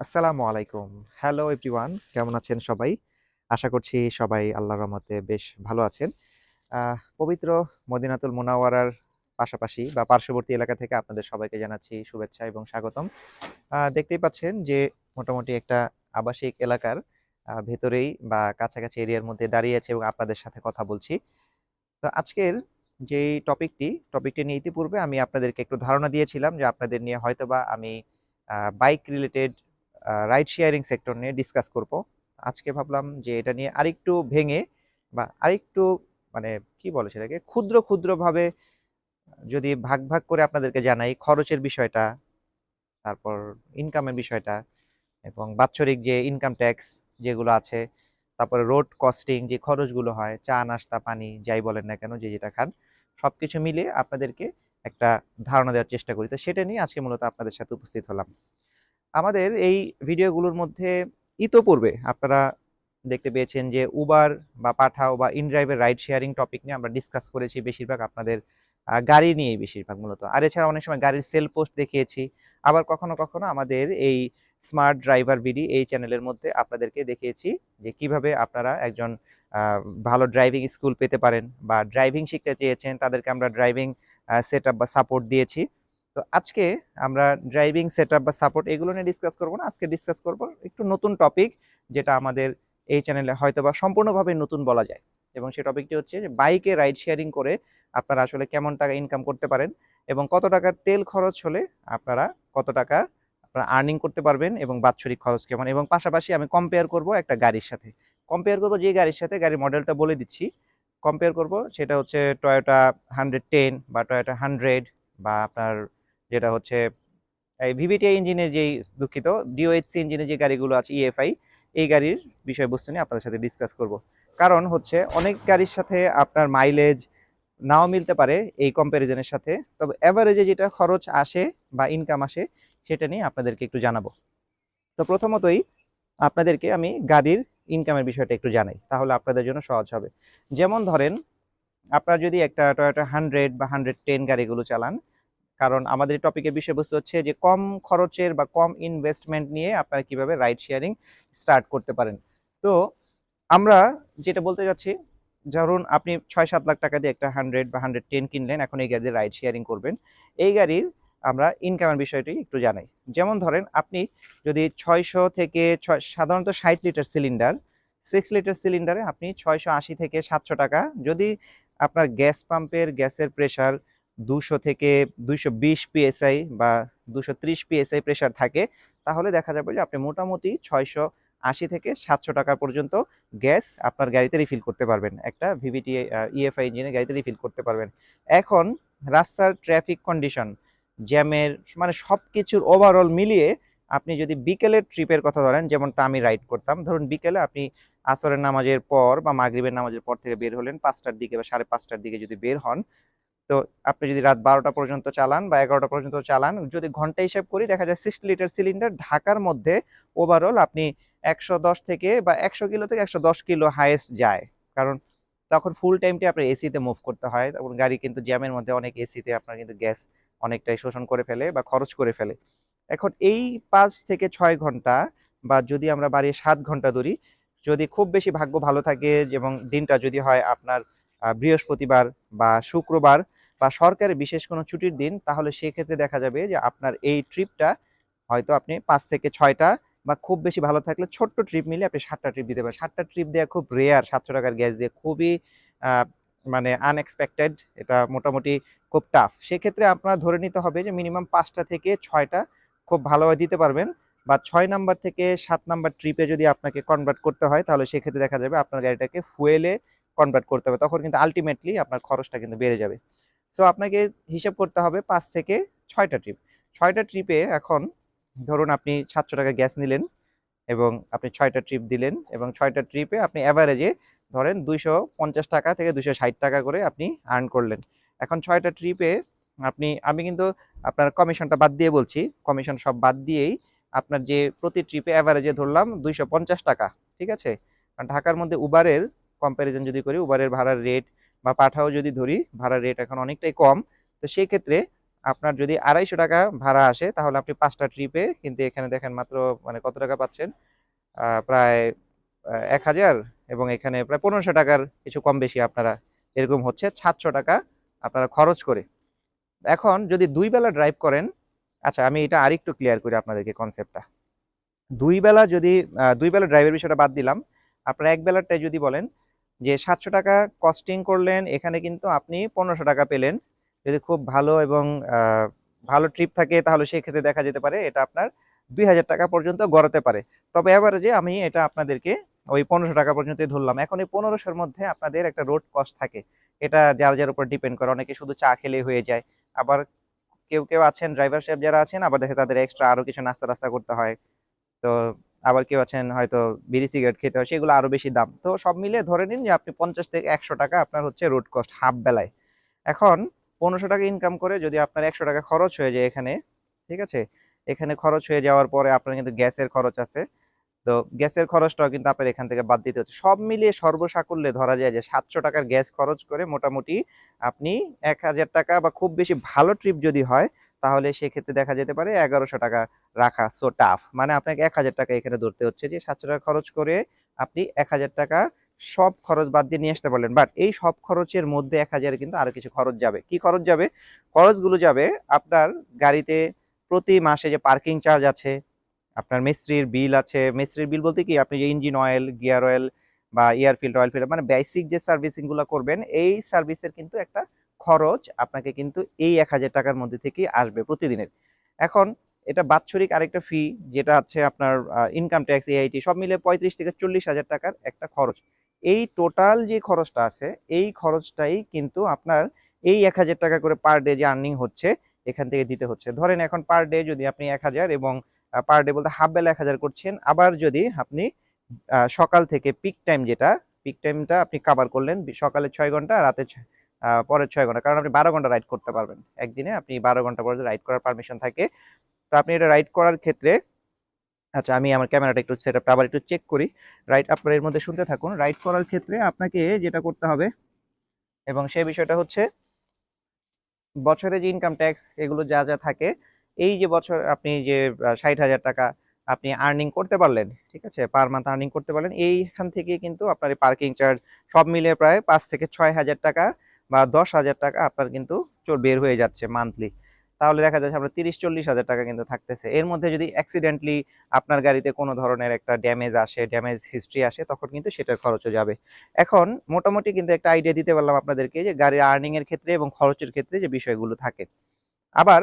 আসসালামু আলাইকুম। Hello everyone, কেমন আছেন সবাই? আশা করছি সবাই আল্লাহর রহমতে বেশ ভালো আছেন। পবিত্র মদিনাতুল মুনাওয়ারার পাশাপাশি বা পার্শ্ববর্তী এলাকা থেকে আপনাদের সবাইকে জানাচ্ছি শুভেচ্ছা এবং স্বাগতম। দেখতেই পাচ্ছেন যে মোটামুটি একটা আবাসিক এলাকার ভেতরেই বা কাছাকাছি এরিয়ার মধ্যে দাঁড়িয়ে আছি এবং আপনাদের সাথে কথা বলছি। তো আজকের যেই টপিকটি নিয়ে ইতিপূর্বে আমি আপনাদেরকে একটু ধারণা দিয়েছিলাম যে আপনাদের নিয়ে হয়তোবা আমি bike related ride sharing sector নিয়ে ডিসকাস করব। আজকে ভাবলাম যে এটা নিয়ে আরেকটু ভেঙে বা আরেকটু মানে কি বলে সেটাকে ক্ষুদ্র ভাবে যদি ভাগ করে আপনাদেরকে জানাই খরচের বিষয়টা, তারপর ইনকামের বিষয়টা এবং বাৎসরিক যে ইনকাম ট্যাক্স যেগুলো আছে, তারপরে রোড কস্টিং যে খরচগুলো হয়, চা নাস্তা পানি যাই বলেন না কেন যে যেটা খান, সবকিছু মিলিয়ে আপনাদেরকে একটা ধারণা দেওয়ার চেষ্টা করি। তো সেটা নিয়ে আজকে মূলত আপনাদের সাথে উপস্থিত হলাম। আমাদের এই ভিডিওগুলোর মধ্যে ইতোপূর্বে আপনারা দেখতে পেয়েছেন যে উবার বা পাঠাও বা ইনড্রাইভের রাইড শেয়ারিং টপিক নিয়ে আমরা ডিসকাস করেছি বেশিরভাগ আপনাদের গাড়ি নিয়েই বেশিরভাগ মূলত। আর এছাড়া অনেক সময় গাড়ির সেল পোস্ট দেখিয়েছি। আবার কখনো আমাদের এই স্মার্ট ড্রাইভার বিডি এই চ্যানেলের মধ্যে আপনাদেরকে দেখিয়েছি যে কিভাবে আপনারা একজন আ ভালো ড্রাইভিং স্কুল পেতে পারেন বা ড্রাইভিং শিখতে চেয়েছেন তাদেরকে আমরা ড্রাইভিং সেটআপ বা সাপোর্ট দিয়েছি। তো আজকে আমরা ড্রাইভিং সেটআপ বা সাপোর্ট এগুলো নিয়ে ডিসকাস করব না। আজকে ডিসকাস করব একটু নতুন টপিক, যেটা আমাদের এই চ্যানেলে হয়তোবা সম্পূর্ণভাবে নতুন বলা যায়। এবং সেই টপিকটি হচ্ছে যে বাইকে রাইড শেয়ারিং করে আপনারা আসলে কেমন টাকা ইনকাম করতে পারেন এবং কত টাকার তেল খরচ হলে আপনারা কত টাকা আপনারা আর্নিং করতে পারবেন এবং বাৎসরিক খরচ কেমন, এবং পাশাপাশি আমি কম্পেয়ার করব একটা গাড়ির সাথে। কম্পেয়ার করব যে গাড়ির সাথে, গাড়ির মডেলটা বলে দিচ্ছি। কম্পেয়ার করব সেটা হচ্ছে টয়োটা 110 বা টয়োটা 100 বা আপনার যেটা হচ্ছে এই ভিভিটিআই ইঞ্জিনের যেই দুঃখিত ডিওএইচসি ইঞ্জিনের যে গাড়িগুলো আছে ইএফআই, এই গাড়ির বিষয়বস্তু নিয়ে আপনাদের সাথে ডিসকাস করব। কারণ হচ্ছে অনেক গাড়ির সাথে আপনার মাইলেজ নাও মিলতে পারে এই কম্প্যারিজনের সাথে, তবে এভারেজে যেটা খরচ আসে বা ইনকাম আসে সেটা নিয়ে আপনাদেরকে একটু জানাবো। তো প্রথমতই আপনাদেরকে আমি গাড়ির ইনকামের বিষয়টা একটু জানাই, তাহলে আপনাদের জন্য সহজ হবে। যেমন ধরেন আপনারা যদি একটা টয়োটা 100 বা 110 গাড়িগুলো চালান, কারণ আমাদের টপিকের বিষয়বস্তু হচ্ছে যে কম খরচের বা কম ইনভেস্টমেন্ট নিয়ে আপনারা কিভাবে রাইড শেয়ারিং স্টার্ট করতে পারেন। তো আমরা যেটা বলতে যাচ্ছি, ধরুন আপনি ৬-৭ লাখ টাকা দিয়ে একটা 100 বা 110 কিনলেন, এখন এই গাড়ি দিয়ে রাইড শেয়ারিং করবেন। এই গাড়ির আমরা ইনকামের বিষয়টি একটু জানাই। যেমন ধরেন আপনি যদি ৬০০ থেকে সাধারণত ৬০ লিটার সিলিন্ডার, 6 লিটার সিলিন্ডারে আপনি ৬৮০ থেকে ৭০০ টাকা, যদি আপনার গ্যাস পাম্পের গ্যাসের প্রেশার ২০০ থেকে ২২০ পিএসআই বা ২৩০ পিএসআই প্রেশার থাকে, তাহলে দেখা যাবে যে আপনি মোটামুটি ৬৮০ থেকে ৭০০ টাকা পর্যন্ত গ্যাস আপনার গাড়িতে রিফিল করতে পারবেন। একটা ভিভিটি ইএফআই ইঞ্জিনের গাড়িতে রিফিল করতে পারবেন। এখন রাস্তার ট্রাফিক কন্ডিশন, জ্যামের মানে সবকিছুর ওভারঅল মিলিয়ে আপনি যদি বিকেলের ট্রিপের কথা ধরেন, যেমনটা আমি রাইড করতাম, ধরুন বিকেলে আপনি আসরের নামাজের পর বা মাগরিবের নামাজের পর থেকে বের হলেন ৫টার দিকে বা ৫:৩০টার দিকে যদি বের হন, তো আপনি যদি রাত ১২টা পর্যন্ত চালান বা ১১টা পর্যন্ত চালান, যদি ঘন্টা হিসাব করি দেখা যায় ৬০ লিটার সিলিন্ডার ঢাকার মধ্যে ওভারঅল আপনি ১১০ থেকে বা ১০০ কিলো থেকে ১১০ কিলো হাইয়েস্ট যায়। কারণ তখন ফুল টাইমটি আপনার এসিতে মুভ করতে হয়। তখন গাড়ি কিন্তু জ্যামের মধ্যে অনেক এসিতে আপনার কিন্তু গ্যাস অনেকটাই শোষণ করে ফেলে বা খরচ করে ফেলে। এখন এই ৫ থেকে ৬ ঘন্টা বা যদি আমরা বাড়িয়ে ৭ ঘন্টা ধরি, যদি খুব বেশি ভাগ্য ভালো থাকে এবং দিনটা যদি হয় আপনার বৃহস্পতিবার বা শুক্রবার বা সরকারি বিশেষ কোনো ছুটির দিন, তাহলে সেক্ষেত্রে দেখা যাবে যে আপনার এই ট্রিপটা হয়তো আপনি ৫ থেকে ৬টা বা খুব বেশি ভালো থাকলে ছোট্ট ট্রিপ মিলে আপনি ৭টা ট্রিপ দিতে পারেন। ৭টা ট্রিপ দেয়া খুব রেয়ার, ৳৭০০ র গ্যাস দিয়ে খুবই আ মানে আনএক্সপেক্টেড, এটা মোটামুটি খুব টাফ। সেক্ষেত্রে আপনার ধরে নিতে হবে যে মিনিমাম ৫টা থেকে ৬টা খুব ভালোভাবে দিতে পারবেন, বা ৬ নাম্বার থেকে ৭ নাম্বার ট্রিপে যদি আপনাকে কনভার্ট করতে হয়, তাহলে সেক্ষেত্রে দেখা যাবে আপনার গাড়িটাকে ফুয়েলে কনভার্ট করতে হবে। তখন কিন্তু আল্টিমেটলি আপনার খরচটা কিন্তু বেড়ে যাবে। সো আপনাকে হিসাব করতে হবে ৫ থেকে ৬টা ট্রিপ। ৬টা ট্রিপে এখন ধরুন আপনি ৳৭০০ গ্যাস নিলেন এবং আপনি ৬টা ট্রিপ দিলেন এবং ৬টা ট্রিপে আপনি এভারেজে ধরেন ৳২৫০ থেকে ৳২৬০ করে আপনি আর্ন করলেন। এখন ৬টা ট্রিপে আমি কিন্তু আপনার কমিশনটা বাদ দিয়ে বলছি। কমিশন সব বাদ দিয়েই আপনার যে প্রতি ট্রিপে এভারেজে ধরলাম ৳২৫০, ঠিক আছে? আর ঢাকার মধ্যে উবারের কম্প্যারিজন যদি করি, উবারের ভাড়ার রেট বা পাঠাও যদি ধরি, ভাড়ার রেট এখন অনেকটাই কম। তো সেই ক্ষেত্রে আপনার যদি 250 টাকা ভাড়া আসে তাহলে আপনি 5টা ট্রিপে কিন্তু এখানে দেখেন মাত্র মানে কত টাকা পাচ্ছেন, প্রায় 1000, এবং এখানে প্রায় 1500 টাকার কিছু কম বেশি আপনারা এরকম হচ্ছে 700 টাকা আপনারা খরচ করে। এখন যদি 2 বেলা ড্রাইভ করেন, আচ্ছা আমি এটা আরেকটু ক্লিয়ার করি আপনাদেরকে কনসেপ্টটা। 2 বেলা যদি 2 বেলা ড্রাইভের বিষয়টা বাদ দিলাম, আপনারা 1 বেলারটাই যদি বলেন যে 700 টাকা কস্টিং করলেন, এখানে কিন্তু আপনি 1500 টাকা পেলেন। যদি খুব ভালো এবং ভালো ট্রিপ থাকে তাহলে সেক্ষেত্রে দেখা যেতে পারে এটা আপনার 2000 টাকা পর্যন্ত গড়াতে পারে। তবে এভারেজে আমি এটা আপনাদেরকে ওই 1500 টাকা পর্যন্তই ধরলাম। এখন এই 1500 র মধ্যে আপনাদের একটা রোড কস্ট থাকে। এটা যার যার উপর ডিপেন্ড করে। অনেকে শুধু চা খেলেই হয়ে যায়। আবার কেউ আছেন ড্রাইভার সাহেব যারা আছেন, আবার দেখে তাদের এক্সট্রা আরো কিছু নাস্তা-টাস্তা করতে হয়। তো আবার কেউ আছেন হয়তো বিড়ি সিগারেট খেতে হয়, সেগুলো আরো বেশি দাম। তো সব মিলিয়ে ধরে নিন যে আপনি 50 থেকে 100 টাকা আপনার হচ্ছে রোড কস্ট হাফ বেলায়। এখন 1500 টাকা ইনকাম করে যদি আপনার 100 টাকা খরচ হয়ে যায় এখানে, ঠিক আছে? এখানে খরচ হয়ে যাওয়ার পরে আপনার কিন্তু গ্যাসের খরচ আছে। তো গ্যাসের খরচটাও কিন্তু আপনার এখান থেকে বাদ দিতে হচ্ছে। সব মিলিয়ে সর্বসাকুল্যে ধরা যায় যে 700 টাকার গ্যাস খরচ করে মোটামুটি আপনি 1000 টাকা, বা খুব বেশি ভালো ট্রিপ যদি হয় তাহলে সেক্ষেত্রে দেখা যেতে পারে 1100 টাকা রাখা সো টাফ। মানে আপনাকে 1000 টাকা এখানে ধরতে হচ্ছে যে 700 টাকা খরচ করে আপনি 1000 টাকা সব খরচ বাদ দিয়ে নিয়ে আসতে পারলেন। বাট এই সব খরচের মধ্যে 1000 এ কিন্তু আরো কিছু খরচ যাবে। কি খরচ যাবে? খরচগুলো যাবে আপনার গাড়িতে প্রতি মাসে যে পার্কিং চার্জ আছে, আপনার মিস্ত্রির বিল আছে। মিস্ত্রির বিল বলতে কি, আপনি যে ইঞ্জিন অয়েল, গিয়ার অয়েল বা এয়ার ফিল্টার, অয়েল ফিল্টার, মানে বেসিক যে সার্ভিসিং গুলো করবেন এই সার্ভিসের কিন্তু একটা খরচ আপনাকে কিন্তু এই 1000 টাকার মধ্যে থেকেই আসবে প্রতিদিনের। এখন এটা বাৎসরিক আরেকটা ফি, যেটা হচ্ছে আপনার ইনকাম ট্যাক্স, এআইটি সব মিলে 35 থেকে 40 হাজার টাকার একটা খরচ। এই টোটাল যে খরচটা আছে এই খরচটাই কিন্তু আপনার এই 1000 টাকা করে পার ডে যে আর্নিং হচ্ছে এখান থেকে দিতে হচ্ছে। ধরেন এখন পার ডে যদি আপনি 1000 এবং পার ডে বলতে হাফ বেলা 1000 করছেন, আবার যদি আপনি সকাল থেকে পিক টাইম, যেটা পিক টাইমটা আপনি কাভার করলেন সকালে 6 ঘন্টা, রাতে পরের 6 ঘন্টা, কারণ আপনি 12 ঘন্টা রাইড করতে পারবেন একদিনে, আপনি 12 ঘন্টা পর্যন্ত রাইড করার পারমিশন থাকে। তো আপনি এটা রাইড করার ক্ষেত্রে, আচ্ছা আমি আমার ক্যামেরাটা একটু সেট আপটা আবার একটু চেক করি। রাইড আপনারা এর মধ্যে শুনতে থাকুন। রাইড করার ক্ষেত্রে আপনাকে যেটা করতে হবে এবং সেই বিষয়টা হচ্ছে বছরে যে ইনকাম ট্যাক্স এগুলো যা যা থাকে, এই যে বছর আপনি যে 60,000 টাকা আপনি আর্নিং করতে পারলেন, ঠিক আছে, পার মান্থ আর্নিং করতে পারলেন, এইখান থেকে কিন্তু আপনার পার্কিং চার্জ সব মিলিয়ে প্রায় 5 থেকে 6 হাজার টাকা বা 10 হাজার টাকা আপনার কিন্তু বের হয়ে যাচ্ছে মান্থলি। তাহলে দেখা যাচ্ছে আপনার 30-40 হাজার টাকা কিন্তু থাকতেছে। এর মধ্যে যদি অ্যাক্সিডেন্টলি আপনার গাড়িতে কোনো ধরনের একটা ড্যামেজ আসে, ড্যামেজ হিস্ট্রি আসে, তখন কিন্তু সেটার খরচও যাবে। এখন মোটামুটি কিন্তু একটা আইডিয়া দিতে পারলাম আপনাদেরকে যে গাড়ির আর্নিং এর ক্ষেত্রে এবং খরচের ক্ষেত্রে যে বিষয়গুলো থাকে। আবার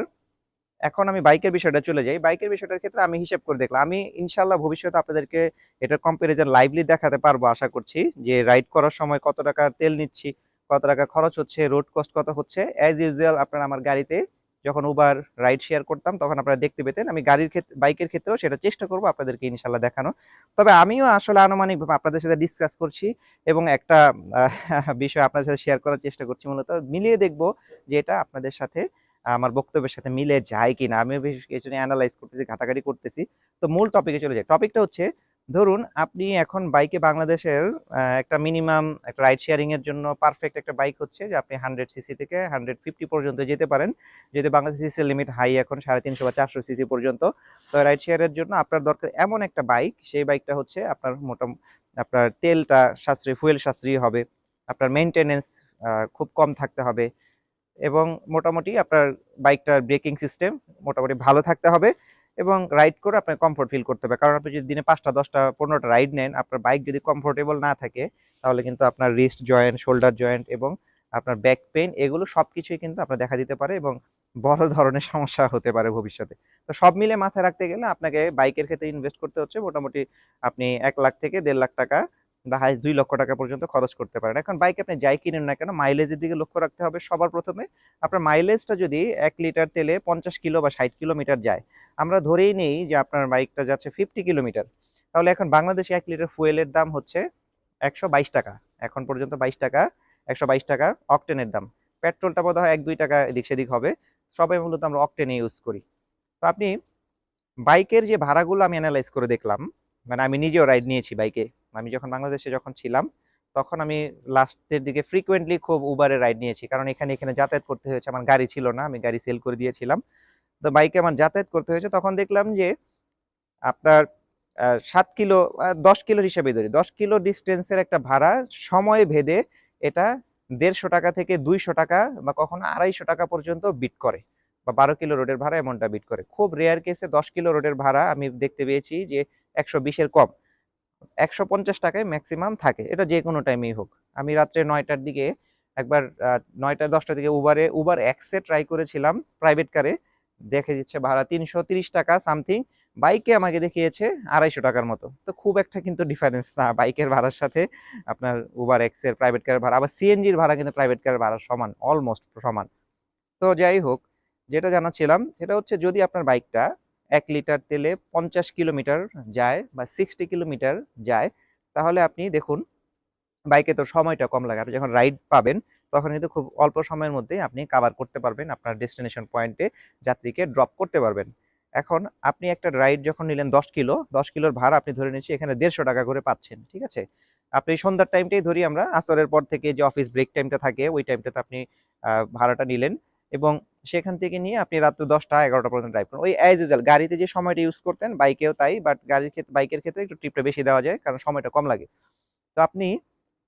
এখন আমি বাইকের বিষয়টা চলে যাই। বাইকের বিষয়টার ক্ষেত্রে আমি হিসেব করে দেখলাম। আমি ইনশাআল্লাহ ভবিষ্যতে আপনাদেরকে এটার কম্পারিজন লাইভলি দেখাতে পারবো আশা করছি, যে রাইড করার সময় কত টাকা তেল নিচ্ছি, কত টাকা খরচ হচ্ছে, রোড কস্ট কত হচ্ছে। অ্যাজ ইউজুয়াল আপনারা আমার গাড়িতে যখন উবার রাইড শেয়ার করতাম তখন আপনারা দেখতে পেতেন। আমি গাড়ির ক্ষেত্রে, বাইকের ক্ষেত্রেও সেটা চেষ্টা করব আপনাদেরকে ইনশাআল্লাহ দেখানো। তবে আমিও আসলে আনুমানিকভাবে আপনাদের সাথে ডিসকাস করছি এবং একটা বিষয় আপনাদের সাথে শেয়ার করার চেষ্টা করছি, মূলত মিলিয়ে দেখব যে এটা আপনাদের সাথে আমার বক্তব্যের সাথে মিলে যায় কিনা। আমিও বেশ কিছু নিয়ে এনালাইজ করতেছি, ঘাটাঘাটি করতেছি। তো মূল টপিকে চলে যাই। টপিকটা হচ্ছে, ধরুন আপনি এখন বাইকে বাংলাদেশের একটা মিনিমাম একটা রাইড শেয়ারিং এর জন্য পারফেক্ট একটা বাইক হচ্ছে যে আপনি 100 সিসি থেকে 150 পর্যন্ত যেতে পারেন। যদি বাংলাদেশ সিসি লিমিট হাই এখন 350 বা 400 সিসি পর্যন্ত। তো রাইড শেয়ারের জন্য আপনার দরকার এমন একটা বাইক, সেই বাইকটা হচ্ছে আপনার আপনার তেলটা সাশ্রয়ী, ফুয়েল সাশ্রয়ী হবে, আপনার মেইনটেনেন্স খুব কম থাকতে হবে, এবং মোটামুটি আপনার বাইকটার ব্রেকিং সিস্টেম মোটামুটি ভালো থাকতে হবে, এবং রাইড করে আপনার কমফোর্ট ফিল করতে হবে। কারণ আপনি যদি দিনে 5টা 10টা 15টা রাইড নেন, আপনার বাইক যদি কমফোর্টেবল না থাকে তাহলে কিন্তু আপনার রিস্ট জয়েন্ট, শোল্ডার জয়েন্ট এবং আপনার ব্যাক পেইন এগুলো সবকিছুই কিন্তু আপনার দেখা দিতে পারে এবং বড় ধরনের সমস্যা হতে পারে ভবিষ্যতে। তো সব মিলে মাথায় রাখতে গেলে আপনাকে বাইকের ক্ষেত্রে ইনভেস্ট করতে হচ্ছে মোটামুটি আপনি 1 লাখ থেকে 1.5 লাখ টাকা বা হাইস্ট 2 লক্ষ টাকা পর্যন্ত খরচ করতে পারেন। এখন বাইক আপনি যাই কিনেন না কেন, মাইলেজের দিকে লক্ষ্য রাখতে হবে সবার প্রথমে। আপনার মাইলেজটা যদি 1 লিটার তেলে 50 কিলো বা 60 কিলোমিটার যায়, আমরা ধরেই নেই যে আপনার বাইকটা যাচ্ছে 50 কিলোমিটার, তাহলে এখন বাংলাদেশে 1 লিটার ফুয়েলের দাম হচ্ছে 122 টাকা। এখন পর্যন্ত 22 টাকা, 122 টাকা অকটেনের দাম। পেট্রোলটা বোধহয় 1-2 টাকা এদিক সেদিক হবে। সবাই মূলত আমরা অকটেনে ইউজ করি। তো আপনি বাইকের যে ভাড়াগুলো আমি এনালাইজ করে দেখলাম, মানে আমি নিজেও রাইড নিয়েছি বাইকে। আমি যখন বাংলাদেশে ছিলাম তখন আমি লাস্টের দিকে ফ্রিকোয়েন্টলি খুব উবারে রাইড নিয়েছি, কারণ এখানে এখানে যাতায়াত করতে হয়েছে, আমার গাড়ি ছিল না, আমি গাড়ি সেল করে দিয়েছিলাম। তো বাইকে আমার যাতায়াত করতে হয়েছে, তখন দেখলাম যে আপনার ৭ কিলো ১০ কিলোর হিসেবে ধরি। ১০ কিলো ডিসটেন্সের একটা ভাড়া সময় ভেদে এটা ৳১৫০ থেকে ৳২০০ বা কখনো ৳২৫০ পর্যন্ত বিট করে, বা ১২ কিলো রোডের ভাড়া এমনটা বিট করে। খুব রেয়ার কেসে ১০ কিলো রোডের ভাড়া আমি দেখতে পেয়েছি যে ১২০ এর কম। ৳১৫০ য় মেক্সিমাম থাকে। এটা যেকোনো টাইমেই হোক। আমি রাত্রে ৯ টার দিকে একবার ৯টা ১০টার দিকে উবার এক্স এ ট্রাই করেছিলাম প্রাইভেট কারে। দেখে দিচ্ছে ভাড়া ৳৩৩০ সামথিং। বাইকে আমাকে দেখিয়েছে ৳২৫০ র মতো। তো খুব একটা কিন্তু ডিফারেন্স না বাইকের ভাড়ার সাথে আপনার উবার এক্স এর প্রাইভেট কারের ভাড়া। আবার সিএনজির ভাড়া কিন্তু প্রাইভেট কারের ভাড়ার সমান, অলমোস্ট সমান। তো যাই হোক, যেটা জানাচ্ছিলাম সেটা হচ্ছে যদি আপনার বাইকটা ১ লিটার তেলে ৫০ কিলোমিটার যায় বা ৬০ কিলোমিটার যায়, তাহলে আপনি দেখুন বাইকে তো সময়টা কম লাগে। আপনি যখন রাইড পাবেন তখন কিন্তু খুব অল্প সময়ের মধ্যেই আপনি কাভার করতে পারবেন, আপনার ডেস্টিনেশন পয়েন্টে যাত্রীকে ড্রপ করতে পারবেন। এখন আপনি একটা রাইড যখন নিলেন ১০ কিলো, ১০ কিলোর ভাড়া আপনি ধরে নিচ্ছি এখানে ৳১৫০ করে পাচ্ছেন। ঠিক আছে? আপনি সন্ধ্যার টাইমটাই ধরি আমরা, আসরের পর থেকে যে অফিস ব্রেক টাইমটা থাকে ওই টাইমটাতে আপনি ভাড়াটা নিলেন এবং সেখান থেকে নিয়ে আপনি রাত্র ১০টা ১১টা পর্যন্ত ড্রাইভ করেন। ওই অ্যাজ ইউজুয়াল গাড়িতে যে সময়টা ইউজ করতেন বাইকেও তাই, বাট বাইকের ক্ষেত্রে একটু টিপটা বেশি দেওয়া যায় কারণ সময়টা কম লাগে। তো আপনি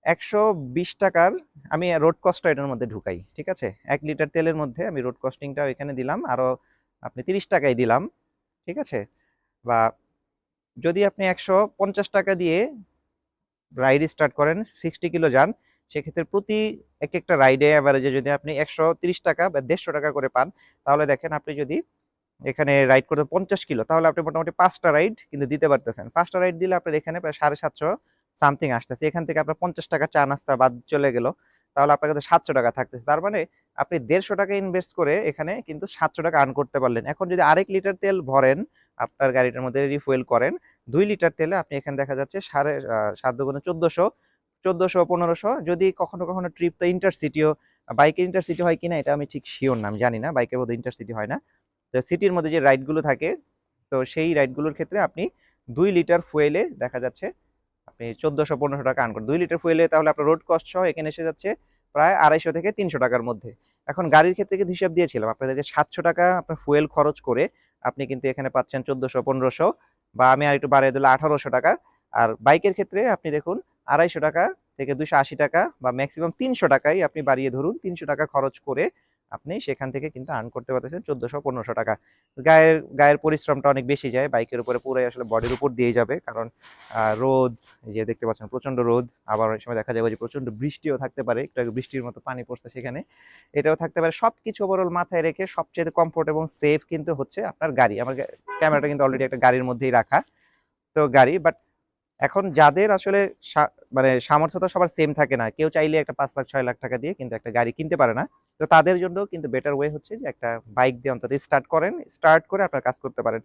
৳১২০ আমি রোড কস্টটা এটার মধ্যে ঢুকাই। ঠিক আছে? ১ লিটার তেলের মধ্যে আমি রোড কস্টিংটাও এখানে দিলাম। আরো আপনি ৳৩০ ই দিলাম। ঠিক আছে? বা যদি আপনি ৳১৫০ দিয়ে রাইড স্টার্ট করেন, ৬০ কিলো যান, সেক্ষেত্রে প্রতি একেকটা রাইডে এভারেজে যদি আপনি ৳১৩০ বা ৳১৫০ করে পান, তাহলে দেখেন আপনি যদি এখানে রাইড করতে ৫০ কিলো তাহলে আপনি মোটামুটি ৫ টা রাইড কিন্তু দিতে পারতেছেন। ৫ টা রাইড দিলে আপনার এখানে প্রায় ৭৫০ সামথিং আসতেছে। এখান থেকে আপনার ৳৫০ চা নাস্তা বাদ চলে গেল। তাহলে আপনার কাছে ৳৭০০ থাকতেছে। তার মানে আপনি ৳১৫০ ইনভেস্ট করে এখানে কিন্তু ৳৭০০ আর্ন করতে পারলেন। এখন যদি আরেক লিটার তেল ভরেন, আপনার গাড়িটার মধ্যে রিফুয়েল করেন, ২ লিটার তেলে আপনি এখানে দেখা যাচ্ছে ৭ দুগুণে ১৪০০, ১৪০০, ১৫০০ যদি কখনো, কখনো ট্রিপ তো ইন্টারসিটিও, বাইকে ইন্টারসিটি হয় কিনা এটা আমি ঠিক সিওর না, আমি জানি না। বাইকের বোধহয় ইন্টারসিটি হয় না। তো সিটির মধ্যে যে রাইডগুলো থাকে, তো সেই রাইডগুলোর ক্ষেত্রে আপনি ২ লিটার ফুয়েলে দেখা যাচ্ছে আপনি ১৪০০-১৫০০ আর্ন করেন। ২ লিটার ফুয়েলে তাহলে আপনার রোড কস্ট সহ এখানে এসে যাচ্ছে প্রায় ২৫০ থেকে ৳৩০০ র মধ্যে। এখন গাড়ির ক্ষেত্রে কিন্তু হিসাব দিয়েছিলাম। আপনাদেরকে ৳৭০০ আপনার ফুয়েল খরচ করে আপনি কিন্তু এখানে পাচ্ছেন ১৪০০-১৫০০, বা আমি আরেকটু বাড়িয়ে দিলে ৳১৮০০। আর বাইকের ক্ষেত্রে আপনি দেখুন ৳২৫০ থেকে ৳২৮০ বা মেক্সিমাম ৳৩০০ আপনি বাড়িয়ে ধরুন। ৳৩০০ খরচ করে আপনি সেখান থেকে কিন্তু আর্ন করতে পারতেছেন ৳১৪০০-১৫০০। গায়ের পরিশ্রমটা অনেক বেশি যায়। বাইকের উপরে পুরাই আসলে বডির উপর দিয়েই যাবে। কারণ রোদ, এই যে দেখতে পাচ্ছেন প্রচন্ড রোদ, আবার অনেক সময় দেখা যাবে যে প্রচন্ড বৃষ্টিও থাকতে পারে। একটু আগে বৃষ্টির মতো পানি পড়ছে সেখানে। এটাও থাকতে পারে। সবকিছু ওভারঅল মাথায় রেখে সবচাইতে কমফোর্ট এবং সেফ কিন্তু হচ্ছে আপনার গাড়ি। আমার ক্যামেরাটা কিন্তু অলরেডি একটা গাড়ির মধ্যেই রাখা। তো গাড়ি বাট এখন যাদের আসলে মানে সামর্থ্য তো সবার সেম থাকে না। কেউ চাইলে একটা ৫ লাখ ৬ লাখ টাকা দিয়ে কিন্তু একটা গাড়ি কিনতে পারে না। তো তাদের জন্য কিন্তু বেটার ওয়ে হচ্ছে যে একটা বাইক দিয়ে অন্তত স্টার্ট করেন। স্টার্ট করে আপনার কাজ করতে পারেন।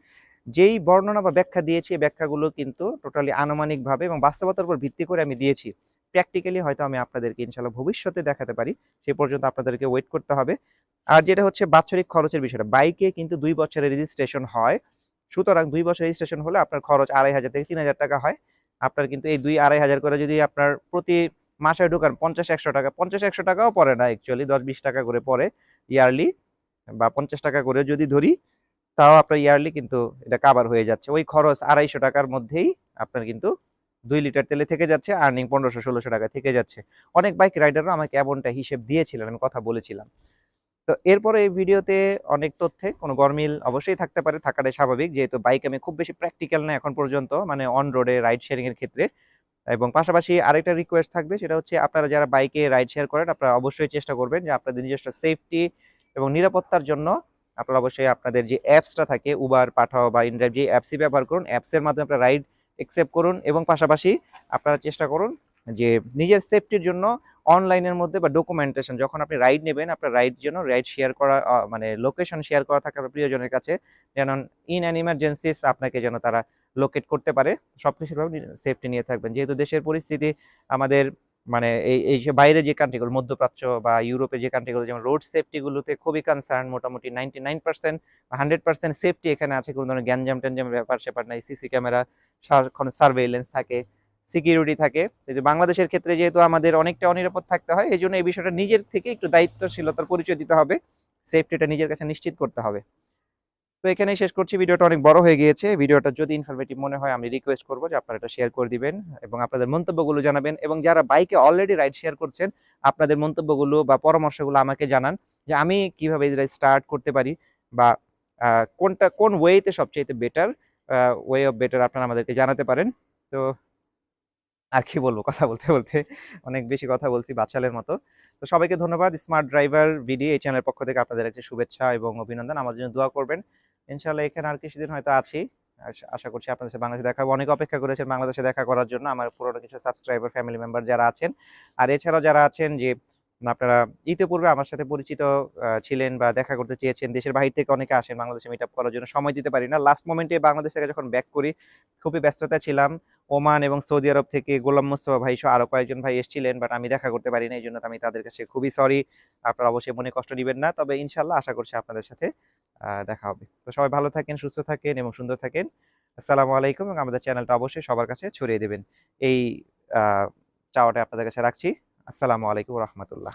যেই বর্ণনা বা ব্যাখ্যা দিয়েছি, এই ব্যাখ্যাগুলো কিন্তু টোটালি আনুমানিকভাবে এবং বাস্তবতার উপর ভিত্তি করে আমি দিয়েছি। প্র্যাকটিক্যালি হয়তো আমি আপনাদেরকে ইনশাআল্লাহ ভবিষ্যতে দেখাতে পারি। সে পর্যন্ত আপনাদেরকে ওয়েট করতে হবে। আর যেটা হচ্ছে বাৎসরিক খরচের বিষয়টা, বাইকে কিন্তু ২ বছরের রেজিস্ট্রেশন হয়। সুতরাং ২ বছর রেজিস্ট্রেশন হলে আপনার খরচ ৳২৫০০ থেকে ৳৩০০০ হয়। আপনার কিন্তু এই ২-২৫০০ করে যদি আপনার প্রতি মাসে ঢোকান ৳৫০-১০০, ৳৫০-১০০ টাকাও পড়ে না অ্যাকচুয়ালি, ৳১০-২০ করে পড়ে ইয়ারলি, বা ৳৫০ করে যদি ধরি, তাও আপনার ইয়ারলি কিন্তু এটা কাভার হয়ে যাচ্ছে। ওই খরচ ৳২৫০ র মধ্যেই আপনার কিন্তু ২ লিটার তেলে থেকে যাচ্ছে, আর্নিং ৳১৫০০-১৬০০ থেকে যাচ্ছে। অনেক বাইক রাইডাররা আমাকে এমনটা হিসেব দিয়েছিলেন, আমি কথা বলেছিলাম। তো এরপরে এই ভিডিওতে অনেক তথ্যে কোনো গরমিল অবশ্যই থাকতে পারে, থাকাটাই স্বাভাবিক। যেহেতু বাইক আমি খুব বেশি প্র্যাকটিক্যাল না এখন পর্যন্ত, মানে অন রোডে রাইড শেয়ারিং এর ক্ষেত্রে। এবং পাশাপাশি আরেকটা রিকোয়েস্ট থাকবে, সেটা হচ্ছে আপনারা যারা বাইকে রাইড শেয়ার করেন আপনারা অবশ্যই চেষ্টা করবেন যে আপনাদের নিজস্ব সেফটি এবং নিরাপত্তার জন্য আপনারা অবশ্যই আপনাদের যে অ্যাপসটা থাকে উবার, পাঠাও বা ইনড্রাইভ, যে অ্যাপসই ব্যবহার করুন, অ্যাপসের মাধ্যমে আপনারা রাইড অ্যাকসেপ্ট করুন এবং পাশাপাশি আপনারা চেষ্টা করুন যে নিজের সেফটির জন্য অনলাইনের মধ্যে বা ডকুমেন্টেশন যখন আপনি রাইড নেবেন, আপনার রাইড যেন রাইড শেয়ার করা মানে লোকেশন শেয়ার করা থাকে আপনার প্রিয়জনের কাছে, যেন ইন অ্যান ইমার্জেন্সিস আপনাকে যেন তারা লোকেট করতে পারে। সবকিছুর সেফটি নিয়ে থাকবেন। যেহেতু দেশের পরিস্থিতি আমাদের মানে এই যে বাইরে যে কান্ট্রিগুলো, মধ্যপ্রাচ্য বা ইউরোপে যে কান্ট্রিগুলো, যেমন রোড সেফটি গুলোতে খুবই কনসার্ন, মোটামুটি 99% বা 100% সেফটি এখানে আছে। কোনো ধরনের গ্যাঞ্জাম ট্যাঞ্জামের ব্যাপার স্যাপার নাই। সিসি ক্যামেরা, সারাক্ষণ সার্ভেইলেন্স থাকে। সিকিউরিটি থাকে। এই যে বাংলাদেশের ক্ষেত্রে যেহেতু আমাদের অনেকটা অনিরাপদ থাকতে হয়, এজন্য এই বিষয়টা নিজের থেকে একটু দায়িত্বশীলতার পরিচয় দিতে হবে। সেফটিটা নিজের কাছে নিশ্চিত করতে হবে। তো এখানেই শেষ করছি। ভিডিওটা অনেক বড় হয়ে গিয়েছে। ভিডিওটা যদি ইনফরমেটিভ মনে হয় আমি রিকোয়েস্ট করব যে আপনারা এটা শেয়ার করে দিবেন এবং আপনাদের মন্তব্যগুলো জানাবেন এবং যারা বাইকে অলরেডি রাইড শেয়ার করছেন, আপনাদের মন্তব্যগুলো বা পরামর্শগুলো আমাকে জানান যে আমি কিভাবে এই রাইড স্টার্ট করতে পারি বা কোন ওয়েতে সবচাইতে বেটার ওয়ে অফ বেটার আপনারা আমাদেরকে জানাতে পারেন। তো আর কি বলবো কথা বলতে অনেক বেশি কথা বলছি বাচালের মতো। তো সবাইকে ধন্যবাদ। স্মার্ট ড্রাইভার ভিডি এই চ্যানেলের পক্ষ থেকে আপনাদের একটা শুভেচ্ছা এবং অভিনন্দন। আমার জন্য দোয়া করবেন। ইনশাআল্লাহ এখানে আর কিছুদিন হয়তো আছি। আশা করছি আপনাদের সাথে বাংলাদেশে দেখা হবে। অনেকে অপেক্ষা করেছেন বাংলাদেশে দেখা করার জন্য আমার পুরনো কিছু সাবস্ক্রাইবার ফ্যামিলি মেম্বার যারা আছেন। আর এছাড়াও যারা আছেন যে আপনারা ইতিপূর্বে আমার সাথে পরিচিত ছিলেন বা দেখা করতে চেয়েছেন। দেশের বাহির থেকে অনেকে আসেন বাংলাদেশে মিট আপ করার জন্য, সময় দিতে পারি না। লাস্ট মোমেন্টে বাংলাদেশ থেকে যখন ব্যাক করি খুবই ব্যস্ততায় ছিলাম। ওমান এবং সৌদি আরব থেকে গোলাম মোস্তফা ভাই সহ আরো কয়েকজন ভাই এসেছিলেন, বাট আমি দেখা করতে পারি না। এইজন্য আমি তাদের কাছে খুবই সরি। আপনারা অবশ্যই মনে কষ্ট নিবেন না। তবে ইনশাআল্লাহ আশা করছি আপনাদের সাথে দেখা হবে। তো সবাই ভালো থাকেন, সুস্থ থাকেন এবং সুন্দর থাকেন। আসসালামু আলাইকুম এবং আমাদের চ্যানেলটা অবশ্যই সবার কাছে ছড়িয়ে দেবেন। এই আ চাওয়াটা আপনাদের কাছে রাখছি। আসসালামু আলাইকুম ওয়া রাহমাতুল্লাহ।